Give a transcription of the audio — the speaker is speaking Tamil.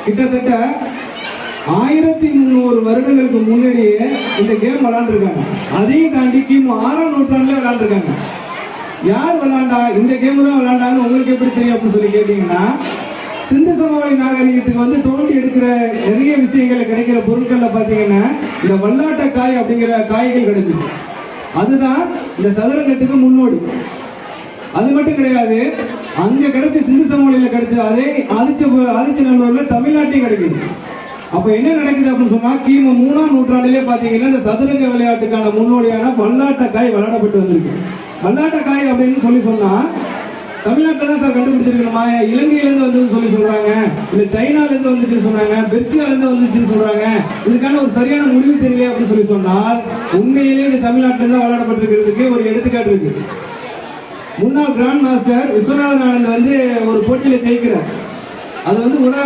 கிட்டத்தட்ட 1300 வருடங்களுக்கு முன்னாடியே இந்த கேம் விளையாண்டுருக்காங்க. அதையும் தாண்டி கிமு 6ஆம் நூற்றாண்டுல விளையாண்டுருக்காங்க. யார் விளையாண்டா? இந்த கேம் தான் விளையாண்டான்னு உங்களுக்கு எப்படி தெரியும் அப்படின்னு சொல்லி கேட்டீங்கன்னா, சிந்து சமவெளி நாகரிகத்துக்கு வந்து தோண்டி எடுக்கிற நிறைய விஷயங்கள் கிடைக்கிற பொருட்கள்ல பாத்தீங்கன்னா இந்த வல்லாட்ட காய் அப்படிங்கிற காய்கள் கிடைக்குது. அதுதான் இந்த சதுரங்கத்துக்கு முன்னோடி. அது மட்டும் கிடையாது, அங்க கிடைச்ச சிந்து சமவெளியில கிடைச்ச அதே ஆதிச்சநல்லூர்ல தமிழ்நாட்டையும் கிடைக்குது. அப்ப என்ன நடக்குது அப்படின்னு சொன்னா, கிமு 3ஆம் நூற்றாண்டிலே பாத்தீங்கன்னா இந்த சதுரங்க விளையாட்டுக்கான முன்னோடியான வல்லாட்டக்காய் விளையாடப்பட்டு வந்திருக்கு. வல்லாட்டக்காய் அப்படின்னு சொல்லி சொன்னா தமிழ்நாட்டில் தான் சார் கண்டுபிடிச்சிருக்கணுமா, இலங்கையில இருந்து வந்து சொல்லி சொல்றாங்க, இல்ல சைனால இருந்து வந்துச்சு சொன்னாங்க, பெர்சியால இருந்து வந்துச்சுன்னு சொல்றாங்க. இதுக்கான ஒரு சரியான முடிவு தெரியல அப்படின்னு சொல்லி சொன்னால், உண்மையிலேயே இந்த தமிழ்நாட்டில இருந்து விளையாடப்பட்டிருக்கிறதுக்கு ஒரு எடுத்துக்காட்டு இருக்கு. முன்னாள் கிராண்ட் மாஸ்டர் விஸ்வநாதன் ஆனந்த் வந்து ஒரு போட்டியில ஜெயிக்கிறார். அது வந்து